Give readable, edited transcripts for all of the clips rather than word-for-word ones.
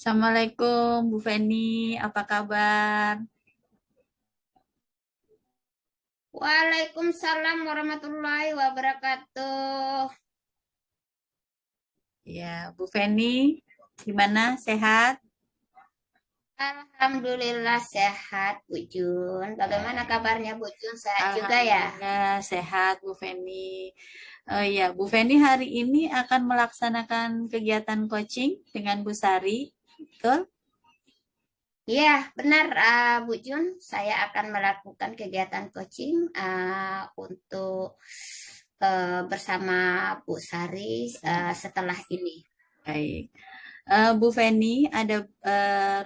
Assalamualaikum Bu Feni, apa kabar? Waalaikumsalam warahmatullahi wabarakatuh. Ya, Bu Feni, gimana? Sehat? Alhamdulillah sehat, Bu Jun. Bagaimana kabarnya Bu Jun? Sehat juga ya? Alhamdulillah sehat Bu Feni. Ya, Bu Feni hari ini akan melaksanakan kegiatan coaching dengan Bu Sari, betul? Iya, benar Bu Jun. Saya akan melakukan kegiatan coaching untuk bersama Bu Sari setelah ini. Baik. Bu Feni, ada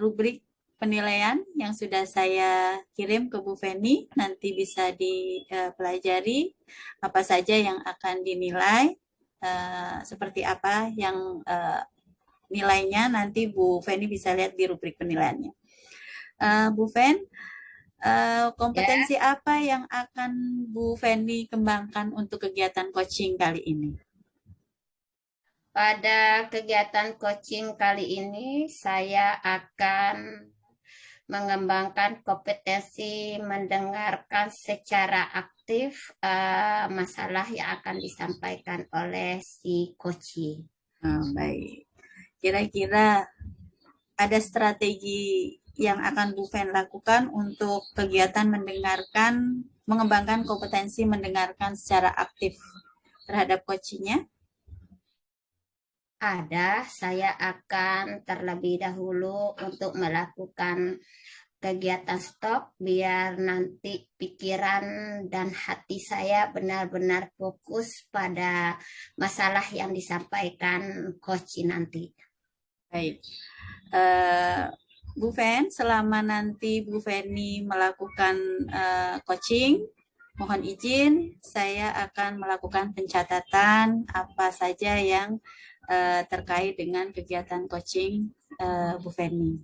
rubrik penilaian yang sudah saya kirim ke Bu Feni. Nanti bisa dipelajari apa saja yang akan dinilai, seperti apa yang nilainya nanti Bu Feni bisa lihat di rubrik penilaiannya. Bu Fen, Ya, kompetensi apa yang akan Bu Feni kembangkan untuk kegiatan coaching kali ini? pada kegiatan coaching kali ini saya akan mengembangkan kompetensi mendengarkan secara aktif masalah yang akan disampaikan oleh si coach. Baik. Kira-kira ada strategi yang akan Bu Fen lakukan untuk kegiatan mendengarkan, mengembangkan kompetensi mendengarkan secara aktif terhadap coachingnya? Ada, saya akan terlebih dahulu untuk melakukan kegiatan stop biar nanti pikiran dan hati saya benar-benar fokus pada masalah yang disampaikan coach nanti. Baik. Uh, Bu Fen, selama nanti Bu Feni melakukan coaching, mohon izin saya akan melakukan pencatatan apa saja yang terkait dengan kegiatan coaching Bu Feni.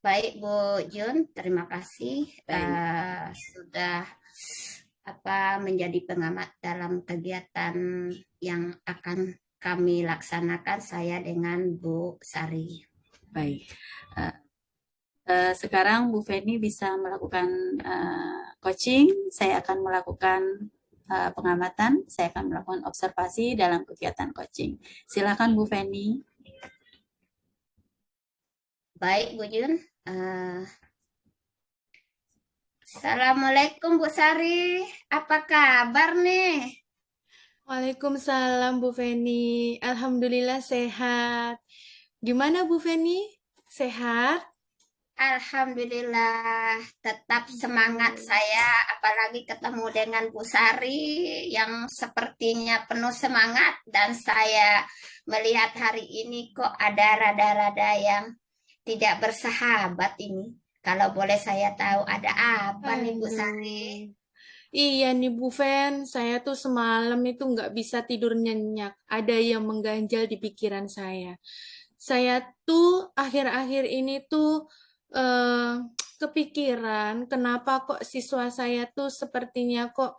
Baik Bu Jun, terima kasih Baik. sudah menjadi pengamat dalam kegiatan yang akan kami laksanakan saya dengan Bu Sari. Baik. Uh, Sekarang Bu Feni bisa melakukan coaching. Saya akan melakukan pengamatan. Saya akan melakukan observasi dalam kegiatan coaching. Silakan Bu Feni. Baik Bu Jun, Assalamualaikum Bu Sari, apa kabar nih? Waalaikumsalam Bu Feni. Alhamdulillah sehat. Gimana Bu Feni? Sehat? Alhamdulillah, tetap semangat saya, apalagi ketemu dengan Bu Sari yang sepertinya penuh semangat dan saya melihat hari ini kok ada rada-rada yang tidak bersahabat ini. Kalau boleh saya tahu ada apa nih Bu Sari? Aduh. Iya nih Bu Fen, saya tuh semalam itu nggak bisa tidur nyenyak. Ada yang mengganjal di pikiran saya. Saya tuh akhir-akhir ini tuh eh, kepikiran kenapa kok siswa saya tuh sepertinya kok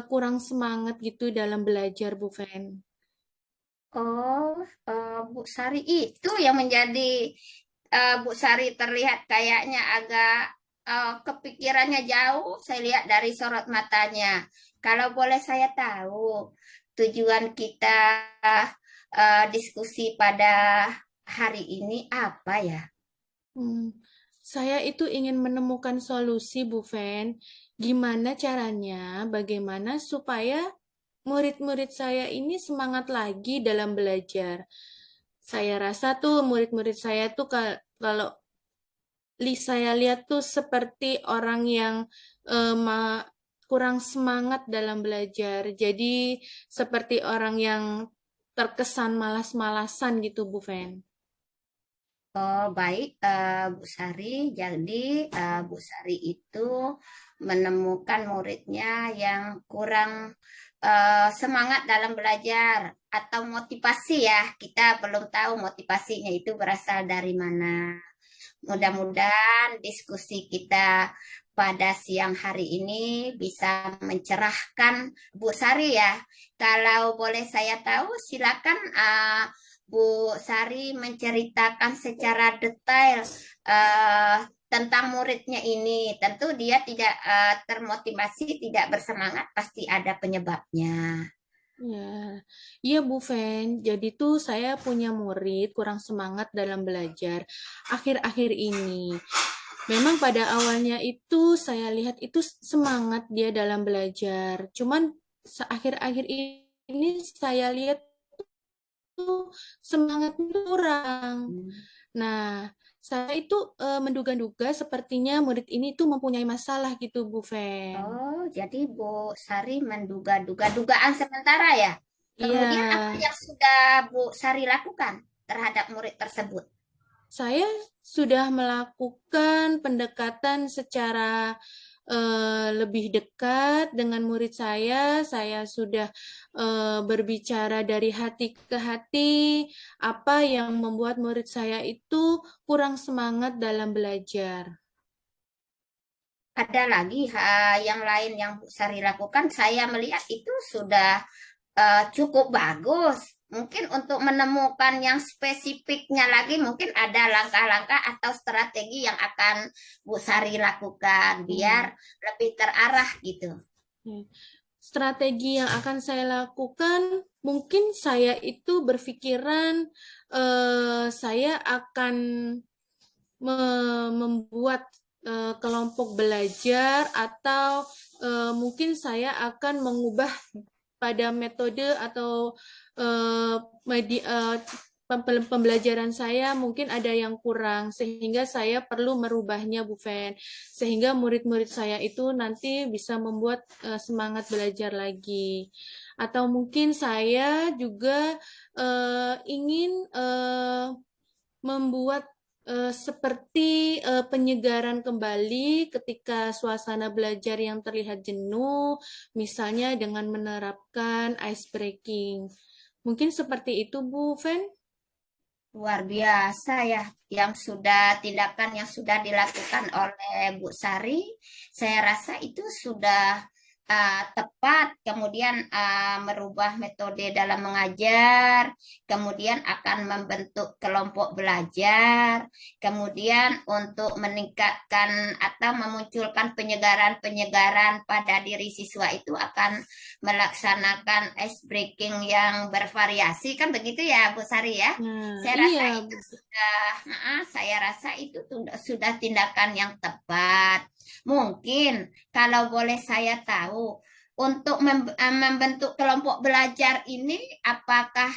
kurang semangat gitu dalam belajar Bu Fen. Oh, Bu Sari itu yang menjadi Bu Sari terlihat kayaknya agak kepikirannya jauh. Saya lihat dari sorot matanya. Kalau boleh saya tahu tujuan kita diskusi pada hari ini apa ya? Hmm, saya itu ingin menemukan solusi, Bu Fen. Gimana caranya, bagaimana supaya murid-murid saya ini semangat lagi dalam belajar. Saya rasa tuh murid-murid saya tuh kalau saya lihat tuh seperti orang yang kurang semangat dalam belajar. Jadi seperti orang yang terkesan malas-malasan gitu, Bu Fen. Oh, baik, Bu Sari. Jadi, Bu Sari itu menemukan muridnya yang kurang semangat dalam belajar atau motivasi ya. Kita belum tahu motivasinya itu berasal dari mana. Mudah-mudahan diskusi kita pada siang hari ini bisa mencerahkan Bu Sari ya. Kalau boleh saya tahu, silakan Bu Sari menceritakan secara detail eh, tentang muridnya ini. Tentu dia tidak termotivasi, tidak bersemangat, pasti ada penyebabnya. Ya, iya Bu Fen. Jadi tuh saya punya murid kurang semangat dalam belajar akhir-akhir ini. Memang pada awalnya itu saya lihat itu semangat dia dalam belajar. Cuman akhir-akhir ini saya lihat tuh semangatnya kurang. Hmm. Nah, saya itu menduga-duga sepertinya murid ini tuh mempunyai masalah gitu Bu Fen. Oh, jadi Bu Sari menduga-duga dugaan sementara ya. Iya, Kemudian apa yang sudah Bu Sari lakukan terhadap murid tersebut? saya sudah melakukan pendekatan secara lebih dekat dengan murid saya. Saya sudah berbicara dari hati ke hati, apa yang membuat murid saya itu kurang semangat dalam belajar. Ada lagi yang lain yang Bu Sari lakukan, saya melihat itu sudah cukup bagus. Mungkin untuk menemukan yang spesifiknya lagi, mungkin ada langkah-langkah atau strategi yang akan Bu Sari lakukan biar Hmm. lebih terarah gitu. Strategi yang akan saya lakukan, mungkin saya itu berpikiran saya akan membuat kelompok belajar atau mungkin saya akan mengubah pada metode atau eh, pembelajaran saya mungkin ada yang kurang sehingga saya perlu merubahnya Bu Fen sehingga murid-murid saya itu nanti bisa membuat semangat belajar lagi atau mungkin saya juga ingin membuat seperti penyegaran kembali ketika suasana belajar yang terlihat jenuh, misalnya dengan menerapkan ice breaking. Mungkin seperti itu, Bu Fen. Luar biasa ya, yang sudah tindakan yang sudah dilakukan oleh Bu Sari, saya rasa itu sudah tepat. Kemudian merubah metode dalam mengajar, kemudian akan membentuk kelompok belajar, kemudian untuk meningkatkan atau memunculkan penyegaran-penyegaran pada diri siswa itu akan melaksanakan ice breaking yang bervariasi, kan begitu ya Bu Sari ya? Nah, Saya iya, rasa itu sudah, saya rasa itu sudah tindakan yang tepat. Mungkin kalau boleh saya tahu, untuk membentuk kelompok belajar ini, apakah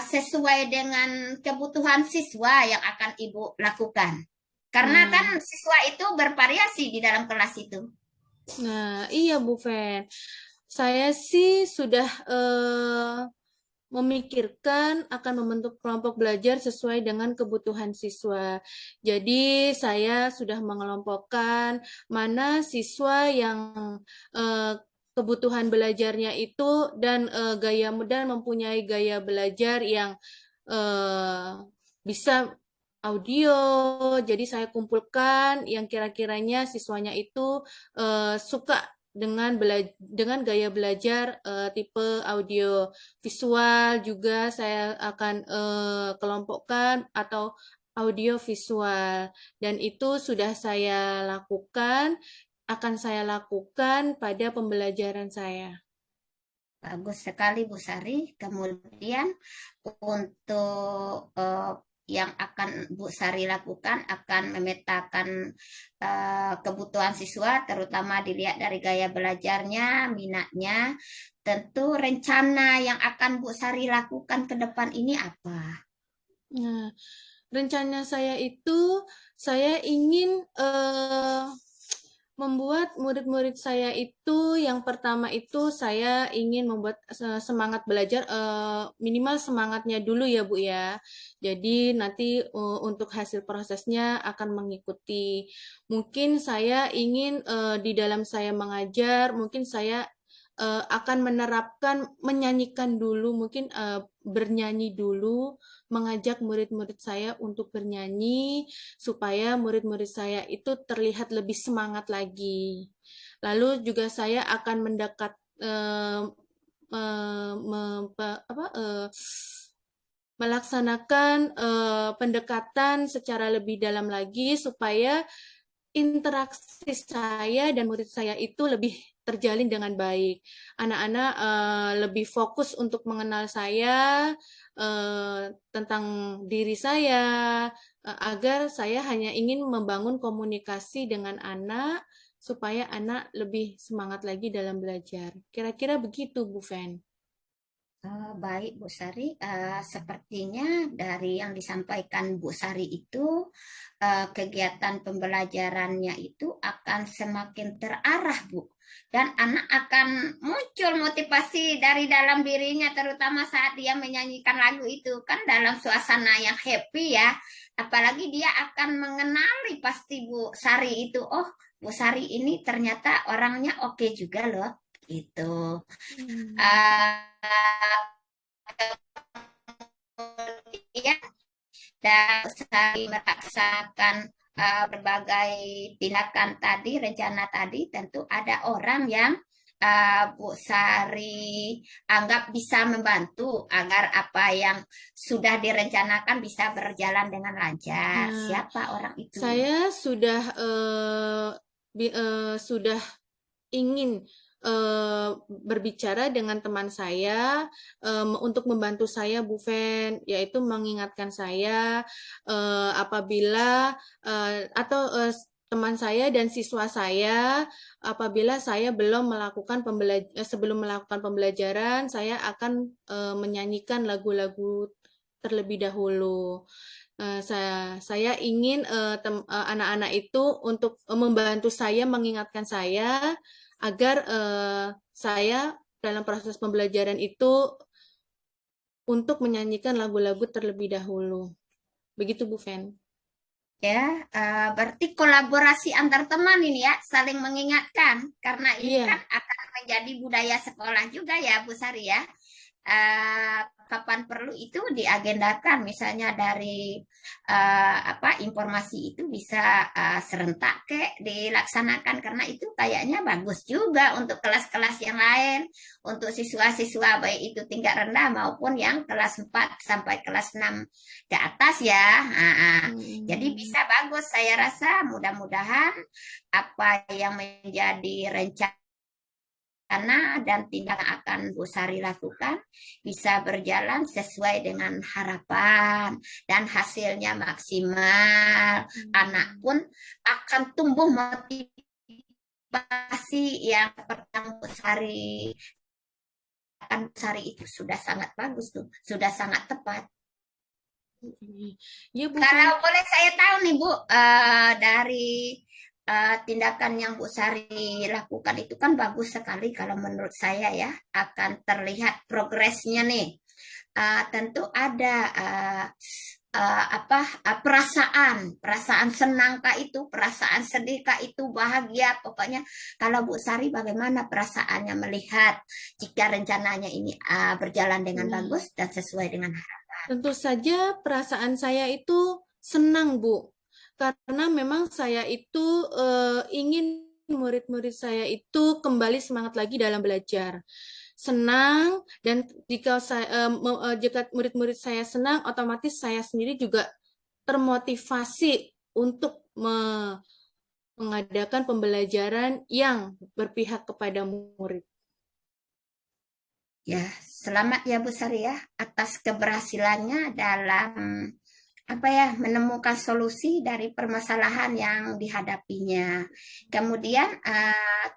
sesuai dengan kebutuhan siswa yang akan Ibu lakukan? Karena nah, kan siswa itu bervariasi di dalam kelas itu. iya Bu Fen. Saya sih sudah memikirkan akan membentuk kelompok belajar sesuai dengan kebutuhan siswa. Jadi saya sudah mengelompokkan mana siswa yang eh, kebutuhan belajarnya itu dan gaya dan mempunyai gaya belajar yang eh, bisa audio. Jadi saya kumpulkan yang kira-kiranya siswanya itu suka dengan gaya belajar tipe audio. Visual juga saya akan kelompokkan atau audio visual dan itu sudah saya lakukan, akan saya lakukan pada pembelajaran saya. Bagus sekali Bu Sari. Kemudian untuk yang akan Bu Sari lakukan akan memetakan kebutuhan siswa, terutama dilihat dari gaya belajarnya, minatnya. Tentu rencana yang akan Bu Sari lakukan ke depan ini apa? Nah, rencana saya itu saya ingin membuat murid-murid saya itu yang pertama itu saya ingin membuat semangat belajar minimal semangatnya dulu ya Bu ya. Jadi nanti untuk hasil prosesnya akan mengikuti. Mungkin saya ingin di dalam saya mengajar, mungkin saya akan menerapkan menyanyikan dulu, mungkin bernyanyi dulu, mengajak murid-murid saya untuk bernyanyi supaya murid-murid saya itu terlihat lebih semangat lagi. Lalu juga saya akan mendekat eh, apa, melaksanakan pendekatan secara lebih dalam lagi supaya interaksi saya dan murid saya itu lebih terjalin dengan baik. Anak-anak lebih fokus untuk mengenal saya, tentang diri saya, agar saya hanya ingin membangun komunikasi dengan anak supaya anak lebih semangat lagi dalam belajar. Kira-kira begitu, Bu Fen. Baik, Bu Sari. Sepertinya dari yang disampaikan Bu Sari itu kegiatan pembelajarannya itu akan semakin terarah, Bu. Dan anak akan muncul motivasi dari dalam dirinya, terutama saat dia menyanyikan lagu itu. Kan dalam suasana yang happy ya. Apalagi dia akan mengenali pasti Bu Sari itu. Oh, Bu Sari ini ternyata orangnya oke juga loh. Gitu. Hmm. Uh, Kemudian dan sekali melaksanakan berbagai tindakan tadi, rencana tadi, tentu ada orang yang Bu Sari anggap bisa membantu agar apa yang sudah direncanakan bisa berjalan dengan lancar. Nah, Siapa orang itu? saya sudah ingin berbicara dengan teman saya untuk membantu saya, Bu Fen, yaitu mengingatkan saya apabila atau teman saya dan siswa saya apabila saya belum melakukan sebelum melakukan pembelajaran, saya akan menyanyikan lagu-lagu terlebih dahulu. Saya ingin anak-anak itu untuk membantu saya, mengingatkan saya agar saya dalam proses pembelajaran itu untuk menyanyikan lagu-lagu terlebih dahulu. Begitu, Bu Fen. Ya, berarti kolaborasi antar teman ini ya, saling mengingatkan. Karena ini kan Iya, akan menjadi budaya sekolah juga ya, Bu Sari ya. Kapan perlu itu diagendakan, misalnya dari apa informasi itu bisa serentak dilaksanakan karena itu kayaknya bagus juga untuk kelas-kelas yang lain, untuk siswa-siswa baik itu tingkat rendah maupun yang kelas 4 sampai kelas 6 ke atas ya. Jadi hmm, bisa bagus, saya rasa mudah-mudahan apa yang menjadi rencana dan tindakan akan Bu Sari lakukan bisa berjalan sesuai dengan harapan dan hasilnya maksimal. Anak hmm. pun akan tumbuh motivasi yang pertama Bu Sari akan Bu Sari itu sudah sangat bagus tuh, sudah sangat tepat. Iya, Bu Kalau Fen. boleh saya tahu nih Bu, dari tindakan yang Bu Sari lakukan itu kan bagus sekali kalau menurut saya ya, akan terlihat progresnya nih. Tentu ada apa perasaan senang kah itu, perasaan sedih kah itu, bahagia pokoknya. Kalau Bu Sari bagaimana perasaannya melihat jika rencananya ini berjalan dengan Nah, bagus dan sesuai dengan harapan? tentu saja perasaan saya itu senang, Bu. Karena memang saya itu ingin murid-murid saya itu kembali semangat lagi dalam belajar. Senang dan jika murid-murid saya senang, otomatis saya sendiri juga termotivasi untuk mengadakan pembelajaran yang berpihak kepada murid. Ya, selamat ya Bu Sari ya atas keberhasilannya dalam apa ya menemukan solusi dari permasalahan yang dihadapinya. Kemudian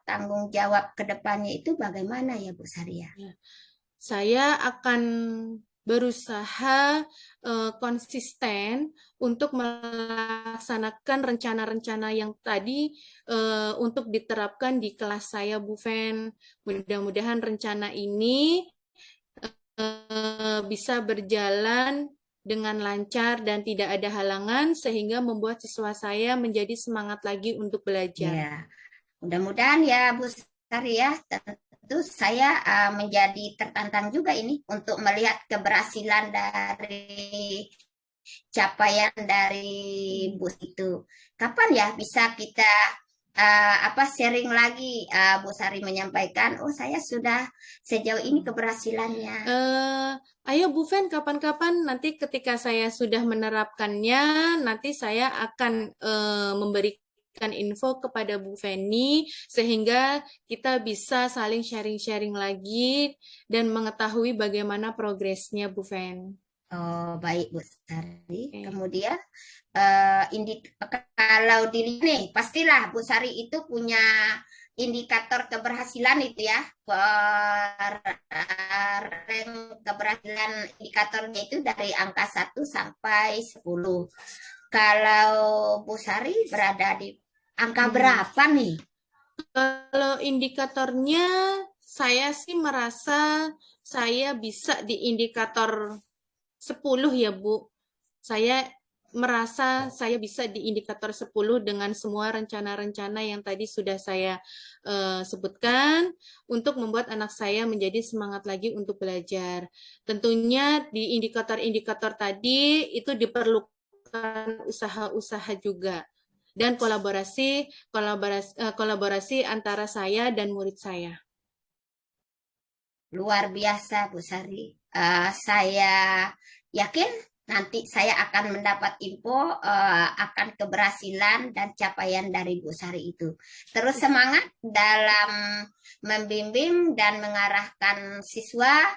tanggung jawab ke depannya itu bagaimana ya Bu Sari ya? Ya. Saya akan berusaha konsisten untuk melaksanakan rencana-rencana yang tadi untuk diterapkan di kelas saya, Bu Fen. Mudah-mudahan rencana ini bisa berjalan dengan lancar dan tidak ada halangan sehingga membuat siswa saya menjadi semangat lagi untuk belajar. Ya, mudah-mudahan ya Bu Sari ya. Tentu saya menjadi tertantang juga ini untuk melihat keberhasilan dari capaian dari bus itu. Kapan ya bisa kita sharing lagi, Bu Sari menyampaikan, oh saya sudah sejauh ini keberhasilannya. Ayo Bu Fen, kapan-kapan nanti ketika saya sudah menerapkannya, nanti saya akan memberikan info kepada Bu Feni sehingga kita bisa saling sharing-sharing lagi dan mengetahui bagaimana progresnya Bu Fen. Oh, baik Bu Sari. Oke. Kemudian kalau dilihat nih, pastilah Bu Sari itu punya indikator keberhasilan itu ya. Rank keberhasilan indikatornya itu dari angka 1 sampai 10. Kalau Bu Sari berada di angka berapa nih? Kalau indikatornya, saya sih merasa saya bisa di indikator 10 ya Bu. Saya merasa saya bisa di indikator 10 dengan semua rencana-rencana yang tadi sudah saya sebutkan untuk membuat anak saya menjadi semangat lagi untuk belajar. Tentunya di indikator-indikator tadi itu diperlukan usaha-usaha juga dan kolaborasi antara saya dan murid saya. Luar biasa, Bu Sari. Saya yakin nanti saya akan mendapat info akan keberhasilan dan capaian dari Bu Sari itu. Terus semangat dalam membimbing dan mengarahkan siswa.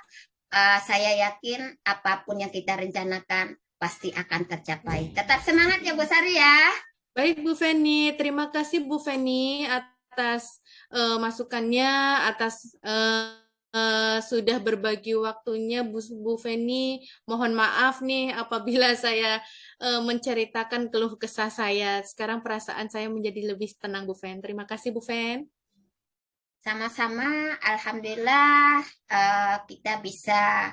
Saya yakin apapun yang kita rencanakan pasti akan tercapai. Tetap semangat ya Bu Sari ya. Baik Bu Feni, terima kasih Bu Feni atas masukannya, atas sudah berbagi waktunya Bu Feni. Mohon maaf nih apabila saya menceritakan keluh kesah saya. Sekarang perasaan saya menjadi lebih tenang Bu Fen. Terima kasih Bu Fen. Sama-sama, alhamdulillah kita bisa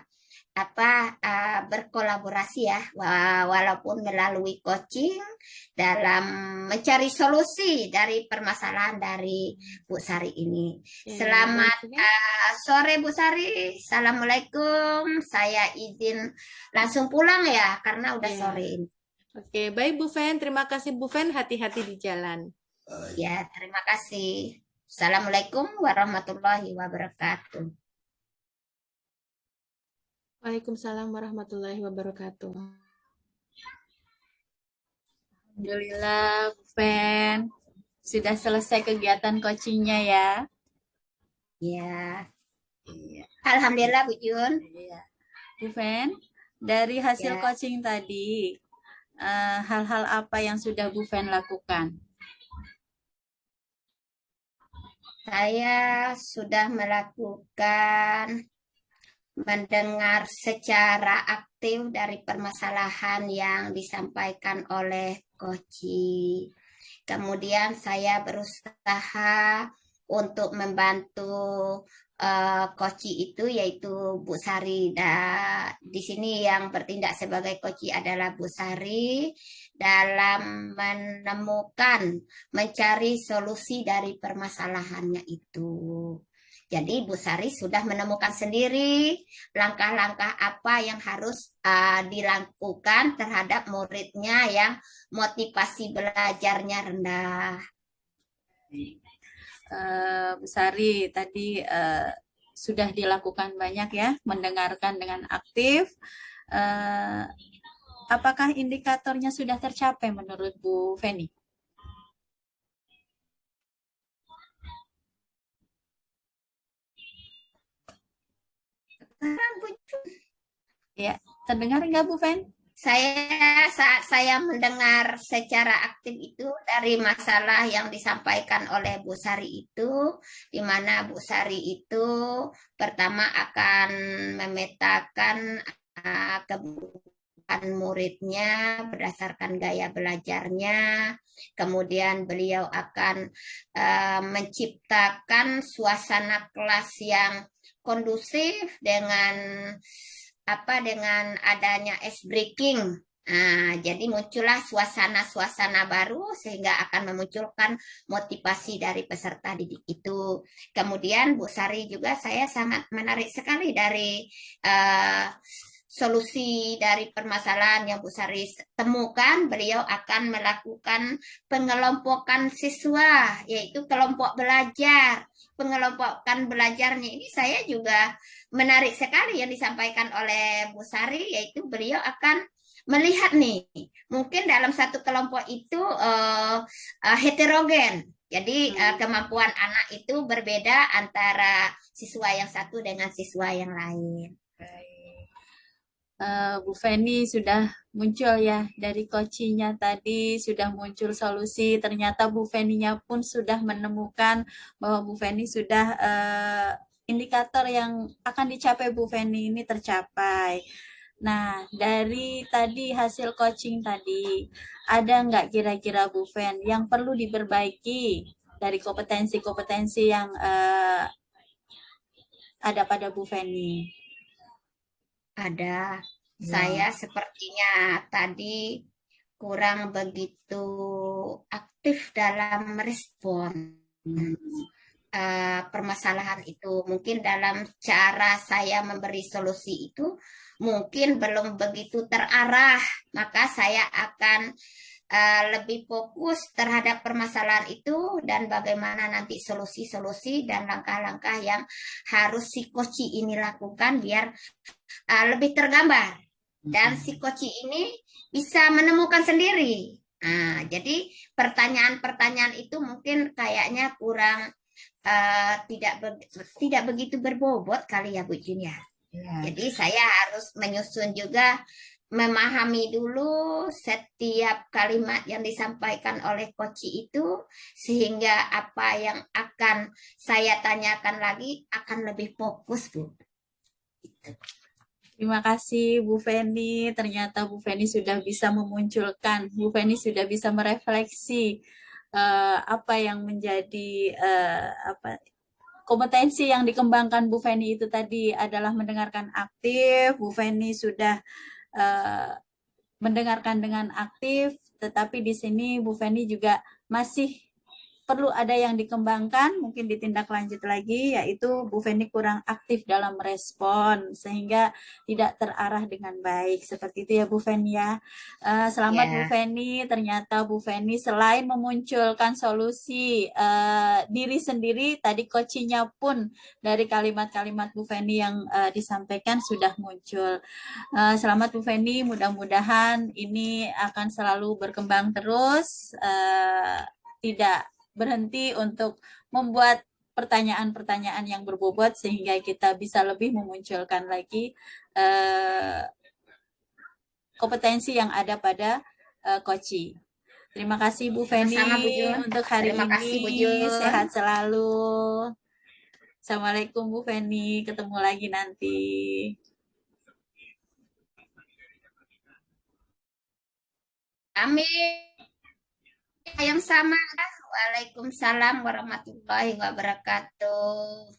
berkolaborasi ya, walaupun melalui coaching dalam mencari solusi dari permasalahan dari Bu Sari ini. Selamat sore Bu Sari, assalamualaikum. Saya izin langsung pulang ya karena udah sore ini. Oke, baik Bu Fen. Terima kasih Bu Fen. Hati-hati di jalan. Ya, terima kasih. Assalamualaikum warahmatullahi wabarakatuh. Waalaikumsalam warahmatullahi wabarakatuh. Alhamdulillah, Bu Fen. Sudah selesai kegiatan coachingnya ya. Ya. Alhamdulillah Bu Jun. Iya. Bu Fen, dari hasil Ya. coaching tadi, hal-hal apa yang sudah Bu Fen lakukan? Saya sudah melakukan mendengar secara aktif dari permasalahan yang disampaikan oleh Koci. Kemudian saya berusaha untuk membantu Koci itu yaitu Bu Sari. Di sini yang bertindak sebagai Koci adalah Bu Sari dalam mencari solusi dari permasalahannya itu. Jadi Bu Sari sudah menemukan sendiri langkah-langkah apa yang harus dilakukan terhadap muridnya yang motivasi belajarnya rendah. Bu Sari tadi sudah dilakukan banyak ya, mendengarkan dengan aktif. Apakah indikatornya sudah tercapai menurut Bu Feni? Ya, terdengar nggak Bu Fen? Saat saya mendengar secara aktif itu dari masalah yang disampaikan oleh Bu Sari itu, di mana Bu Sari itu pertama akan memetakan kebutuhan muridnya berdasarkan gaya belajarnya, kemudian beliau akan menciptakan suasana kelas yang kondusif dengan adanya ice breaking. Nah, jadi muncullah suasana-suasana baru sehingga akan memunculkan motivasi dari peserta didik itu. Kemudian Bu Sari juga saya sangat menarik sekali dari solusi dari permasalahan yang Bu Sari temukan, beliau akan melakukan pengelompokan siswa, yaitu kelompok belajar. Pengelompokan belajarnya ini saya juga menarik sekali yang disampaikan oleh Bu Sari, yaitu beliau akan melihat nih, mungkin dalam satu kelompok itu heterogen. Jadi kemampuan anak itu berbeda antara siswa yang satu dengan siswa yang lain. Bu Feni sudah muncul ya dari coachingnya tadi sudah muncul solusi. Ternyata Bu Feninya pun sudah menemukan bahwa Bu Feni sudah indikator yang akan dicapai Bu Feni ini tercapai. Nah, dari tadi hasil coaching tadi, ada nggak kira-kira Bu Fen yang perlu diperbaiki dari kompetensi-kompetensi yang ada pada Bu Feni? Ada. Ya. Saya sepertinya tadi kurang begitu aktif dalam merespon permasalahan itu. Mungkin dalam cara saya memberi solusi itu mungkin belum begitu terarah, maka saya akan lebih fokus terhadap permasalahan itu dan bagaimana nanti solusi-solusi dan langkah-langkah yang harus si koci ini lakukan biar lebih tergambar dan si koci ini bisa menemukan sendiri. Nah, jadi pertanyaan-pertanyaan itu mungkin kayaknya kurang tidak begitu berbobot kali ya Bu Jun ya. Jadi saya harus menyusun juga, memahami dulu setiap kalimat yang disampaikan oleh koci itu sehingga apa yang akan saya tanyakan lagi akan lebih fokus Bu. Terima kasih Bu Feni. Ternyata Bu Feni sudah bisa memunculkan, Bu Feni sudah bisa merefleksi apa yang menjadi kompetensi yang dikembangkan Bu Feni itu tadi adalah mendengarkan aktif. Bu Feni sudah mendengarkan dengan aktif, tetapi di sini Bu Feni juga masih perlu ada yang dikembangkan, mungkin ditindaklanjut lagi, yaitu Bu Feni kurang aktif dalam respon, sehingga tidak terarah dengan baik. Seperti itu ya Bu Feni ya. Selamat Bu Feni, ternyata Bu Feni selain memunculkan solusi diri sendiri, tadi coachingnya pun dari kalimat-kalimat Bu Feni yang disampaikan sudah muncul. Selamat Bu Feni, mudah-mudahan ini akan selalu berkembang terus, tidak berhenti untuk membuat pertanyaan-pertanyaan yang berbobot sehingga kita bisa lebih memunculkan lagi kompetensi yang ada pada Koci. Terima kasih Bu Feni untuk hari ini. Sehat selalu. Assalamualaikum Bu Feni. Ketemu lagi nanti. Amin. Yang sama. Waalaikumsalam warahmatullahi wabarakatuh.